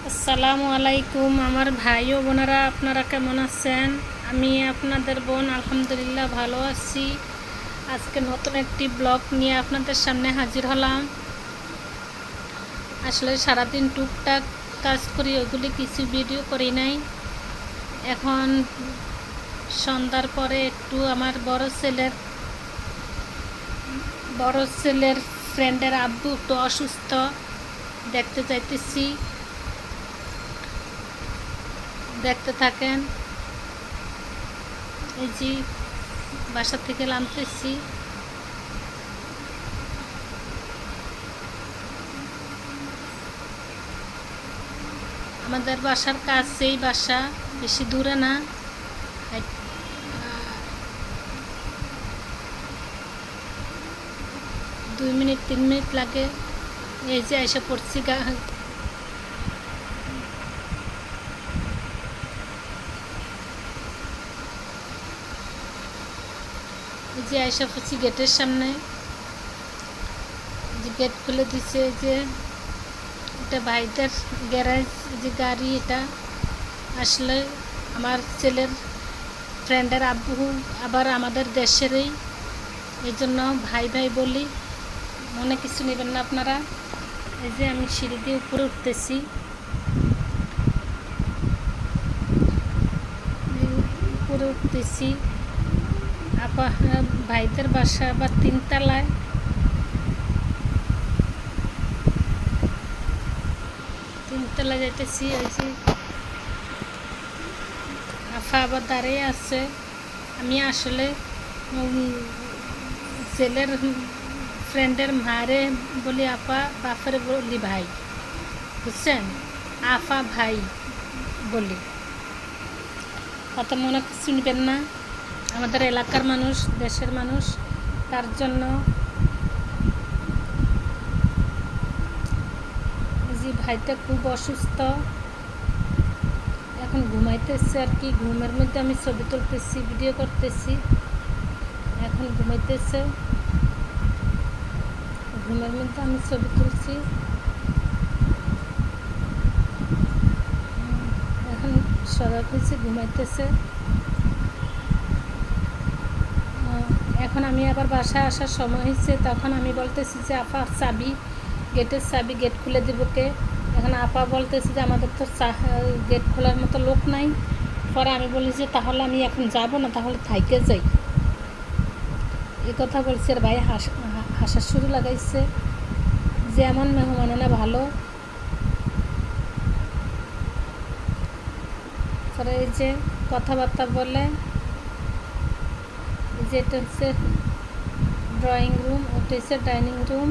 আসসালামু আলাইকুম আমার ভাই ও বোনেরা, আপনারা কেমন আছেন? আমি আপনাদের বোন আলহামদুলিল্লাহ ভালো আছি। আজকে নতুন একটি ব্লগ নিয়ে আপনাদের সামনে হাজির হলাম। আসলে সারাদিন টুকটাক কাজ করি, ওইগুলি কিছু ভিডিও করি নাই। এখন সন্ধ্যার পরে একটু আমার বড় ছেলের ফ্রেন্ডের আব্বু একটু অসুস্থ, দেখতে চাইতেছি, দেখতে থাকেন। এই যে বাসা থেকে নামতেছি। আমাদের বাসার কাছেই বাসা, বেশি দূরে না। 2-3 মিনিট লাগে। এই যে এসে পড়ছি, এই যে এসে পড়ছি গেটের সামনে। যে গেট খুলে দিচ্ছে, যে এটা ভাইদের গ্যারেজ, যে গাড়ি এটা। আসলে আমার ছেলের ফ্রেন্ডের আব্বু আবার আমাদের দেশেরই, এই জন্য ভাই ভাই বলি, মনে কিছু নেবেন না আপনারা। এই যে আমি সিঁড়ি দিয়ে উপরে উঠতেছি, আপা ভাইদের বাসা আবার 3 তলায়। যাইতেছি। ওই যে আফা আবার দাঁড়িয়ে আছে। আমি আসলে ছেলের ফ্রেন্ডের মারে বলি আপা, বাপের বলি ভাই, বুঝছেন? আফা ভাই বলি, কত মনে কিছু নেবেন না। আমাদের এলাকার মানুষ, দেশের মানুষ, তার জন্য। যে ভাইটা খুব অসুস্থ, এখন ঘুমাইতেছে আর কি। ঘুমের মধ্যে আমি ছবি তুলতেছি, ভিডিও করতেছি। এখন ঘুমাইতেছে, ঘুমের মধ্যে আমি ছবি তুলছি। এখন সজাগ হয়েছে, ঘুমাইতেছে। এখন আমি আবার বাসায় আসার সময় হয়েছে, তখন আমি বলতেছি যে আপা চাবি, গেটের চাবি, গেট খুলে দেবো কে? এখন আপা বলতেছে যে আমাদের তো গেট খোলার মতো লোক নাই। পরে আমি বলি যে তাহলে আমি এখন যাব না, তাহলে থাইকে যাই, এই কথা বলছে। আর ভাই হাসার শুরু লাগাইছে যে এমন মেহমানানা ভালো। পরে এই যে কথাবার্তা বলে, যে এটা হচ্ছে ড্রয়িং রুম, ওটা হচ্ছে ডাইনিং রুম।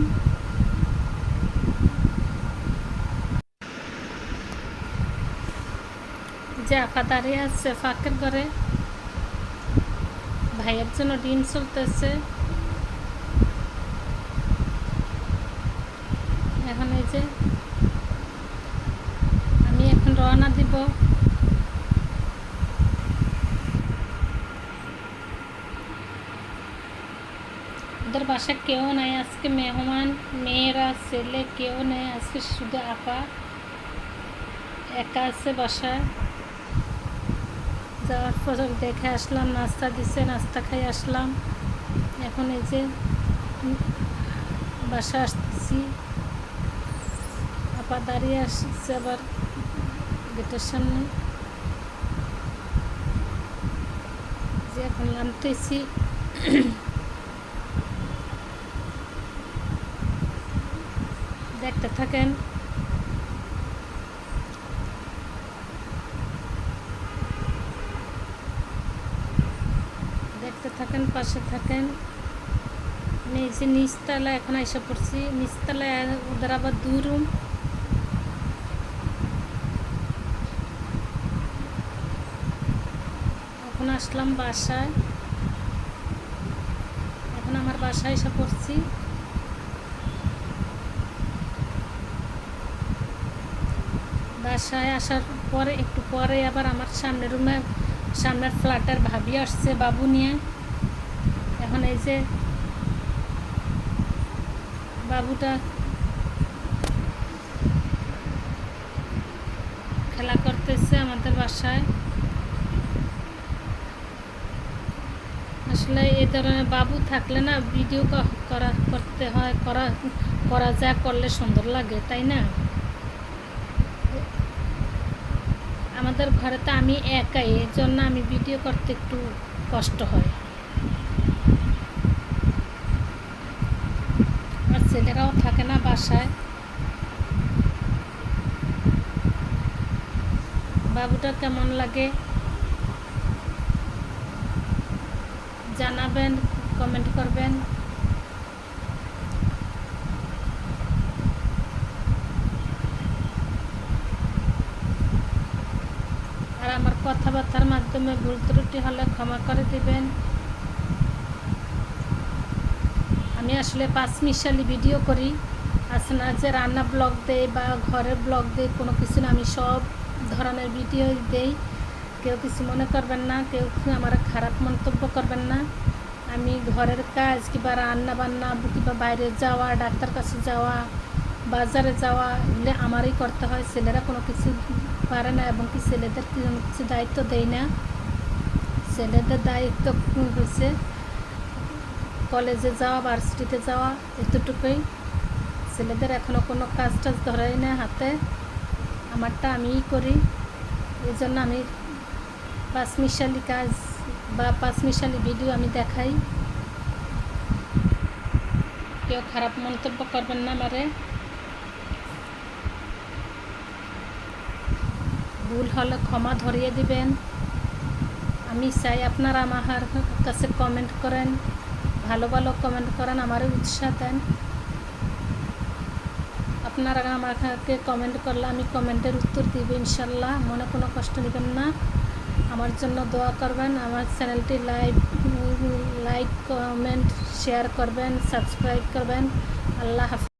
যে আপা দাঁড়িয়ে আছে ফাঁকের ঘরে, ভাইয়ের জন্য ডিম চলতেছে। এখন এই যে আমি এখন রওনা দিব। ওদের বাসায় কেউ নাই আজকে, মেহমান, মেয়েরা, ছেলে কেউ নেই আজকে, শুধু আপা একা আছে বাসায়। যাওয়ার পর দেখে আসলাম, নাস্তা দিছে, নাস্তা খাই আসলাম। এখন এই যে বাসা আসতেছি, আপা দাঁড়িয়ে আসছে আবার গেটের সামনে। যে এখন নামতেছি। দেখতে থাকেন। দেখতে থাকেন, পাশে থাকেন। আমি এই যে নিচতলায় এখন এসে পড়ছি। নিচতলায় ওদের আবার 2 রুম। এখন আসলাম বাসায়, এখন আমার বাসায় এসে পড়ছি। বাসায় আসার পরে একটু পরে আবার আমার সামনের রুমে, সামনের ফ্ল্যাটের ভাবি আসছে বাবু নিয়ে। এখন এই যে বাবুটা খেলা করতেছে আমাদের বাসায়। আসলে এই ধরনের বাবু থাকলে না ভিডিও করতে হয়, করা যা করলে সুন্দর লাগে, তাই না? আমাদের ঘরে তো আমি একাই, এর জন্য আমি ভিডিও করতে একটু কষ্ট হয়। আর ছেলেরাও থাকে না বাসায়। বাবুটা কেমন লাগে জানাবেন, কমেন্ট করবেন। আর আমার কথাবার্তার মাধ্যমে ভুল ত্রুটি হলে ক্ষমা করে দিবেন। আমি আসলে পাঁচমিশালি ভিডিও করি, আছে না যে রান্না ব্লগ দেই বা ঘরের ব্লগ দেই, কোনো কিছু না, আমি সব ধরনের ভিডিও দেই। কেউ কিছু মনে করবেন না, কেউ আমার খারাপ মন্তব্য করবেন না। আমি ঘরের কাজ কিংবা রান্না বান্না কিংবা বাইরে যাওয়া, ডাক্তার কাছে যাওয়া, বাজারে যাওয়া, এগুলো আমারই করতে হয়। ছেলেরা কোনো কিছু পারে না, এবং কি ছেলেদের কিছু দায়িত্ব দেই না। ছেলেদের দায়িত্ব হয়েছে কলেজে যাওয়া, ভার্সিটিতে যাওয়া, এতটুকুই। ছেলেদের এখনও কোনো কাজ টাজ ধরাই না হাতে, আমারটা আমিই করি। এই জন্য আমি পাঁচমিশালি কাজ বা পাঁচমিশালি ভিডিও আমি দেখাই। কেউ খারাপ মন্তব্য করবেন না আমারে। ভুল হলে ক্ষমা ধরিয়ে দিবেন। আমি চাই আপনারা আমার কাছে কমেন্ট করেন, ভালো ভালো কমেন্ট করেন, আমারও উৎসাহ দেন। আপনারা আমাকে কমেন্ট করলে আমি কমেন্টের উত্তর দিব ইনশাল্লাহ। মনে কোনো কষ্ট নেবেন না, আমার জন্য দোয়া করবেন। আমার চ্যানেলটি লাইক, কমেন্ট, শেয়ার করবেন, সাবস্ক্রাইব করবেন। আল্লাহ হাফেজ।